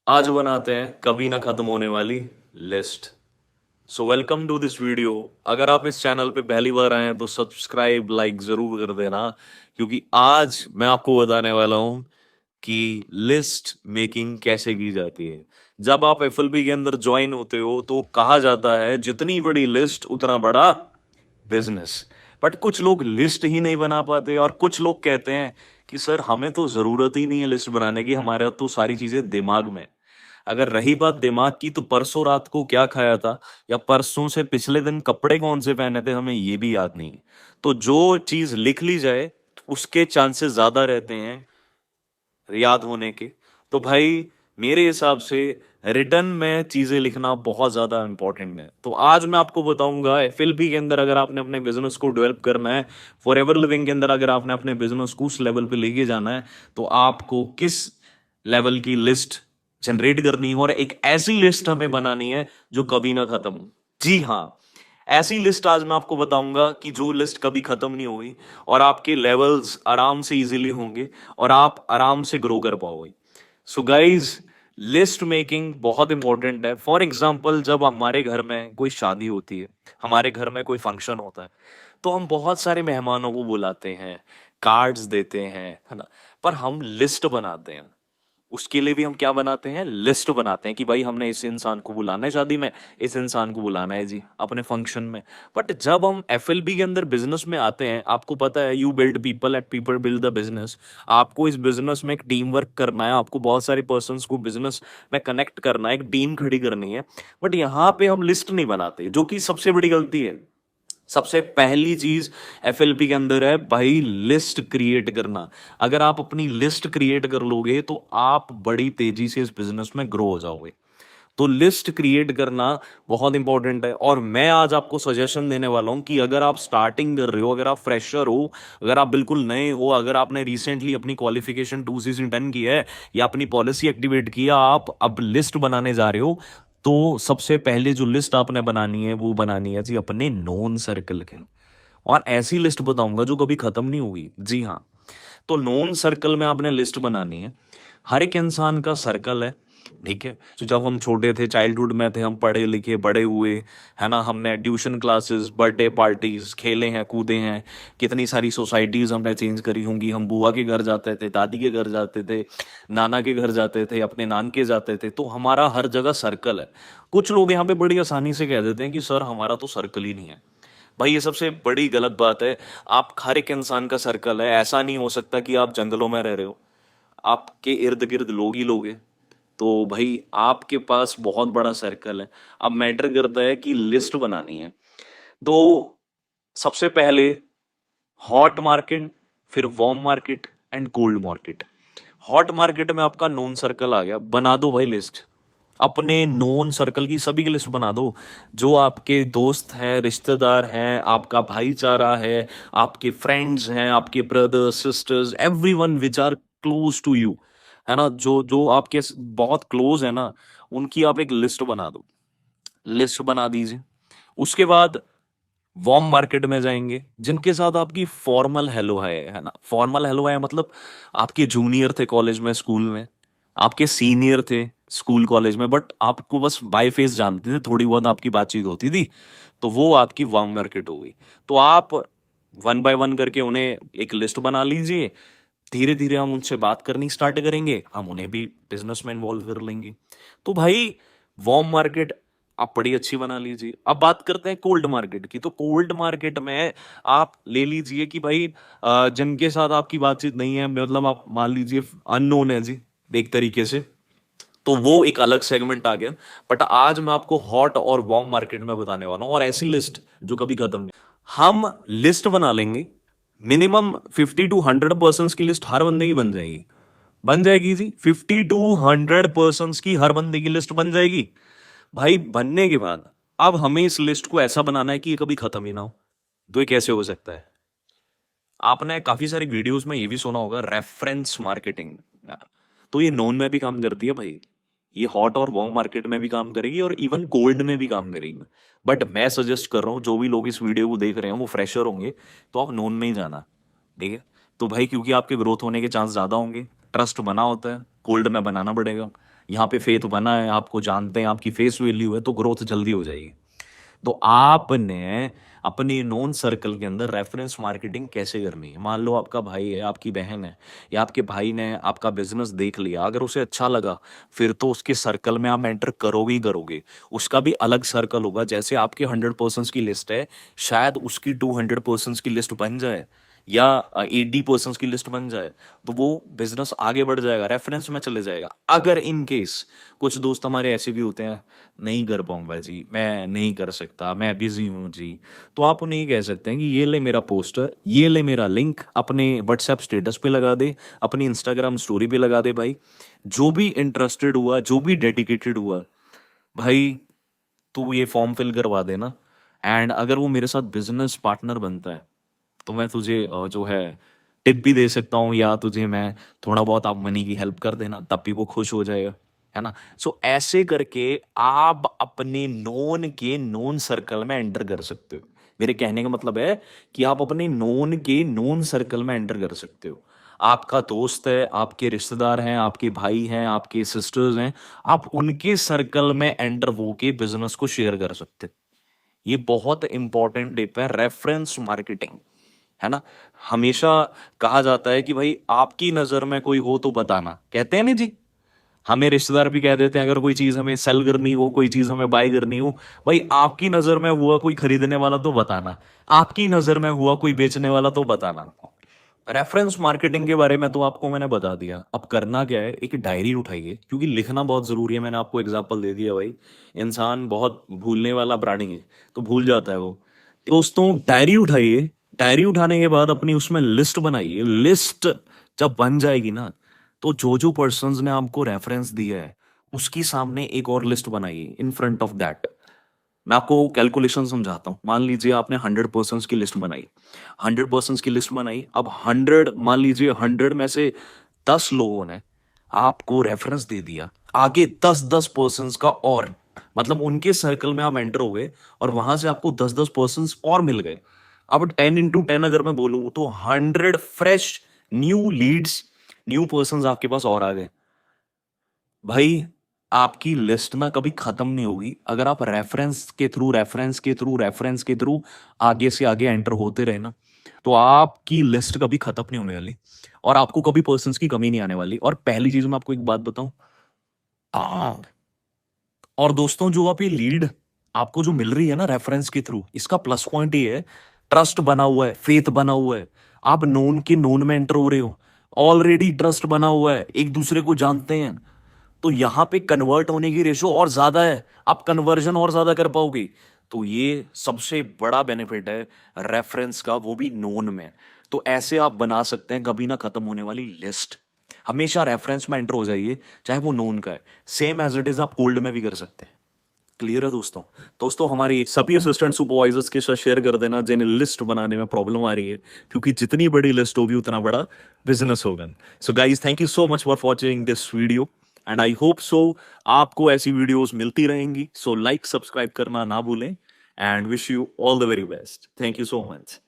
आज बनाते हैं कभी ना खत्म होने वाली list. So welcome to this video. अगर आप इस चैनल पे पहली बार आए हैं तो सब्सक्राइब लाइक जरूर कर देना, क्योंकि आज मैं आपको बताने वाला हूं कि लिस्ट मेकिंग कैसे की जाती है। जब आप एफएलबी के अंदर ज्वाइन होते हो तो कहा जाता है जितनी बड़ी लिस्ट उतना बड़ा बिजनेस। बट कुछ लोग लिस्ट ही नहीं बना पाते और कुछ लोग कहते हैं कि सर हमें तो जरूरत ही नहीं है लिस्ट बनाने की, हमारे तो सारी चीजें दिमाग में। अगर रही बात दिमाग की, तो परसों रात को क्या खाया था या परसों से पिछले दिन कपड़े कौन से पहने थे हमें ये भी याद नहीं है। तो जो चीज लिख ली जाए उसके चांसेस ज्यादा रहते हैं याद होने के। तो भाई मेरे हिसाब से रिटर्न में चीजें लिखना बहुत ज्यादा इंपॉर्टेंट है। तो आज मैं आपको बताऊंगा एफएलपी के अंदर अगर आपने अपने बिजनेस को डेवलप करना है, फॉर एवर लिविंग के अंदर अगर आपने अपने बिजनेस को उस लेवल पे लेके जाना है, तो आपको किस लेवल की लिस्ट जनरेट करनी है और एक ऐसी लिस्ट हमें बनानी है जो कभी ना खत्म हो। जी हाँ, ऐसी लिस्ट आज मैं आपको बताऊंगा कि जो लिस्ट कभी खत्म नहीं होगी और आपके लेवल्स आराम से इजीली होंगे और आप आराम से ग्रो कर पाओगे। सो गाइज, लिस्ट मेकिंग बहुत इंपॉर्टेंट है। फॉर एग्जाम्पल, जब हमारे घर में कोई शादी होती है, हमारे घर में कोई फंक्शन होता है, तो हम बहुत सारे मेहमानों को बुलाते हैं, कार्ड्स देते हैं, है ना। पर हम लिस्ट बनाते हैं, उसके लिए भी हम क्या बनाते हैं, लिस्ट बनाते हैं कि भाई हमने इस इंसान को बुलाना है शादी में, इस इंसान को बुलाना है जी अपने फंक्शन में। बट जब हम एफएलबी के अंदर बिजनेस में आते हैं, आपको पता है you build people at people build the business. आपको इस बिजनेस में एक टीम वर्क करना है, आपको बहुत सारे पर्सन को बिजनेस में कनेक्ट करना है, एक टीम खड़ी करनी है। बट यहाँ पे हम लिस्ट नहीं बनाते, जो कि सबसे बड़ी गलती है। सबसे पहली चीज एफएलपी के अंदर है भाई लिस्ट क्रिएट करना। अगर आप अपनी लिस्ट क्रिएट कर लोगे तो आप बड़ी तेजी से इस बिजनेस में ग्रो हो जाओगे। तो लिस्ट क्रिएट करना बहुत इंपॉर्टेंट है। और मैं आज आपको सजेशन देने वाला हूं कि अगर आप स्टार्टिंग कर रहे हो, अगर आप फ्रेशर हो, अगर आप बिल्कुल नए हो, अगर आपने रिसेंटली अपनी क्वालिफिकेशन 2CC10 की है या अपनी पॉलिसी एक्टिवेट किया, आप अब लिस्ट बनाने जा रहे हो, तो सबसे पहले जो लिस्ट आपने बनानी है वो बनानी है जी अपने नोन सर्कल के। और ऐसी लिस्ट बताऊंगा जो कभी खत्म नहीं होगी। जी हाँ, तो नोन सर्कल में आपने लिस्ट बनानी है। हर एक इंसान का सर्कल है, ठीक है। तो जब हम छोटे थे, चाइल्डहुड में थे, हम पढ़े लिखे बड़े हुए, है ना, हमने ट्यूशन क्लासेस, बर्थडे पार्टीज, खेले हैं, कूदे हैं, कितनी सारी सोसाइटीज हमने चेंज करी होंगी। हम बुआ के घर जाते थे, दादी के घर जाते थे, नाना के घर जाते थे, अपने नान के जाते थे। तो हमारा हर जगह सर्कल है। कुछ लोग यहाँ पे बड़ी आसानी से कह देते हैं कि सर हमारा तो सर्कल ही नहीं है। भाई ये सबसे बड़ी गलत बात है। आप हर एक इंसान का सर्कल है, ऐसा नहीं हो सकता कि आप जंगलों में रह रहे हो, आपके इर्द गिर्द लोग ही लोग हैं। तो भाई आपके पास बहुत बड़ा सर्कल है। अब मैटर करता है कि लिस्ट बनानी है। तो सबसे पहले हॉट मार्केट, फिर warm market and cold market. Hot market में आपका नोन सर्कल आ गया, बना दो भाई लिस्ट। अपने नोन सर्कल की सभी की लिस्ट बना दो। जो आपके दोस्त हैं, रिश्तेदार हैं, आपका भाईचारा है, आपके फ्रेंड्स हैं, आपके brothers sisters, everyone which are close to you, है ना, जो जो आपके बहुत क्लोज है ना, उनकी आप एक लिस्ट बना दो। लिस्ट बना दीजिए। उसके बाद वार्म मार्केट में जाएंगे, जिनके साथ आपकी फॉर्मल हेलो है ना। फॉर्मल हेलो है मतलब आपके जूनियर थे कॉलेज में, स्कूल में, आपके सीनियर थे स्कूल कॉलेज में, बट आपको बस बाय फेस जानते थे, थोड़ी बहुत आपकी बातचीत होती थी। तो वो आपकी वार्म मार्केट हो गई। तो आप वन बाय वन करके उन्हें एक लिस्ट बना लीजिए। धीरे धीरे हम उनसे बात करनी स्टार्ट करेंगे, हम उन्हें भी बिजनेस में इन्वॉल्व कर लेंगे। तो भाई वार्म मार्केट आप बड़ी अच्छी बना लीजिए। अब बात करते हैं कोल्ड मार्केट की। तो कोल्ड मार्केट में आप ले लीजिए कि भाई जिनके साथ आपकी बातचीत नहीं है, मतलब आप मान लीजिए अननोन है जी एक तरीके से, तो वो एक अलग सेगमेंट आ गया। बट आज मैं आपको हॉट और वार्म मार्केट में बताने वाला हूं, और ऐसी लिस्ट जो कभी खत्म नहीं। हम लिस्ट बना लेंगे, मिनिमम 50 to 100 पर्सन की लिस्ट हर बंदे की बन जाएगी। बन जाएगी जी, 50 to 100 पर्सन की हर बंदे की लिस्ट बन जाएगी। भाई बनने के बाद अब हमें इस लिस्ट को ऐसा बनाना है कि ये कभी खत्म ही ना हो। तो ये कैसे हो सकता है? आपने काफी सारी वीडियोस में ये भी सुना होगा, रेफरेंस मार्केटिंग। तो ये नोन में भी काम करती है भाई, ये हॉट और वार्म मार्केट में भी काम करेगी और इवन कोल्ड में भी काम करेगी। बट मैं सजेस्ट कर रहा हूँ जो भी लोग इस वीडियो को देख रहे हैं वो फ्रेशर होंगे, तो आप नोन में ही जाना, ठीक है। तो भाई क्योंकि आपके ग्रोथ होने के चांस ज्यादा होंगे, ट्रस्ट बना होता है, कोल्ड में बनाना पड़ेगा। यहाँ पे फेथ बना है, आपको जानते हैं, आपकी फेस वैल्यू है, तो ग्रोथ जल्दी हो जाएगी। तो आपने अपनी नोन सर्कल के अंदर रेफरेंस मार्केटिंग कैसे करनी है? मान लो आपका भाई है, आपकी बहन है, या आपके भाई ने आपका बिजनेस देख लिया, अगर उसे अच्छा लगा, फिर तो उसके सर्कल में आप एंटर करोगे ही करोगे। उसका भी अलग सर्कल होगा। जैसे आपके 100% की लिस्ट है, शायद उसकी 200% की लिस्ट बन जाए, या 80% की लिस्ट बन जाए, तो वो बिजनेस आगे बढ़ जाएगा, रेफरेंस में चले जाएगा। अगर इन केस कुछ दोस्त हमारे ऐसे भी होते हैं, नहीं कर पाऊंगा जी, मैं नहीं कर सकता, मैं बिजी हूँ जी, तो आप उन्हें ये कह सकते हैं कि ये ले मेरा पोस्टर, ये ले मेरा लिंक, अपने व्हाट्सएप स्टेटस पे लगा दे, अपनी इंस्टाग्राम स्टोरी पे लगा दे। भाई जो भी इंटरेस्टेड हुआ, जो भी डेडिकेटेड हुआ, भाई तू ये फॉर्म फिल करवा देना। एंड अगर वो मेरे साथ बिजनेस पार्टनर बनता है, तो मैं तुझे जो है टिप भी दे सकता हूँ, या तुझे मैं थोड़ा बहुत आप मनी की हेल्प कर देना, तब भी वो खुश हो जाएगा, है ना। सो ऐसे करके आप अपने नोन के नोन सर्कल में एंटर कर सकते हो। मेरे कहने का मतलब है कि आप अपने नोन के नोन सर्कल में एंटर कर सकते हो। आपका दोस्त है, आपके रिश्तेदार हैं, आपके भाई हैं, आपके सिस्टर्स हैं, आप उनके सर्कल में एंटर होके बिजनेस को शेयर कर सकते हो। ये बहुत इंपॉर्टेंट टिप है, रेफरेंस मार्केटिंग, है ना। हमेशा कहा जाता है कि भाई आपकी नजर में कोई हो तो बताना, कहते हैं ना जी। हमें रिश्तेदार भी कह देते हैं, अगर कोई चीज हमें सेल करनी हो, कोई चीज हमें बाय करनी हो, भाई आपकी नजर में हुआ कोई खरीदने वाला तो बताना, आपकी नजर में हुआ कोई बेचने वाला तो बताना। रेफरेंस मार्केटिंग के बारे में तो आपको मैंने बता दिया। अब करना क्या है, एक डायरी उठाइए, क्योंकि लिखना बहुत जरूरी है। मैंने आपको एग्जांपल दे दिया भाई, इंसान बहुत भूलने वाला प्राणी है, तो भूल जाता है वो। दोस्तों डायरी उठाइए, डायरी उठाने के बाद अपनी उसमें लिस्ट बनाइए। लिस्ट जब बन जाएगी ना, तो जो जो पर्सन्स ने आपको रेफरेंस दिया है, उसकी सामने एक और लिस्ट बनाइए इन फ्रंट ऑफ दैट। मैं आपको कैलकुलेशन समझाता हूँ। मान लीजिए आपने 100% की लिस्ट बनाई, 100% की लिस्ट बनाई। अब 100, मान लीजिए 100 में से 10 लोगों ने आपको रेफरेंस दे दिया, आगे 10-10% का और, मतलब उनके सर्कल में आप एंटर हो गए, और वहां से आपको 10-10% और मिल गए। अब 10 into 10 अगर मैं बोलूं, तो 100 fresh new leads, new person आपके पास और आ गए। भाई आपकी लिस्ट ना कभी खत्म नहीं होगी, अगर आप रेफरेंस के थ्रू, रेफरेंस के थ्रू, रेफरेंस के थ्रू आगे से आगे एंटर होते रहे ना, तो आपकी लिस्ट कभी खत्म नहीं होने वाली, और आपको कभी पर्सन्स की कमी नहीं आने वाली। और पहली चीज मैं आपको एक बात बताऊं, आ, और दोस्तों जो आप ये लीड आपको जो मिल रही है ना रेफरेंस के थ्रू, इसका प्लस पॉइंट ये है, ट्रस्ट बना हुआ है, फेथ बना हुआ है। आप नोन के नोन में एंटर हो रहे हो, ऑलरेडी ट्रस्ट बना हुआ है, एक दूसरे को जानते हैं, तो यहां पे कन्वर्ट होने की रेशो और ज्यादा है, आप कन्वर्जन और ज्यादा कर पाओगे। तो ये सबसे बड़ा बेनिफिट है रेफरेंस का, वो भी नोन में। तो ऐसे आप बना सकते हैं कभी ना खत्म होने वाली लिस्ट। हमेशा रेफरेंस में एंटर हो जाइए, चाहे वो नोन का है। सेम एज इट इज आप कोल्ड में भी कर सकते हैं। क्लियर है दोस्तों? दोस्तों हमारी सभी असिस्टेंट सुपरवाइजर्स के साथ शेयर कर देना जिन्हें लिस्ट बनाने में प्रॉब्लम आ रही है, क्योंकि जितनी बड़ी लिस्ट होगी उतना बड़ा बिजनेस होगा। So guys, thank you so much for watching this video, and I hope so आपको ऐसी वीडियोस मिलती रहेंगी। सो लाइक सब्सक्राइब करना ना भूलें, and wish you all the very best. Thank you so much.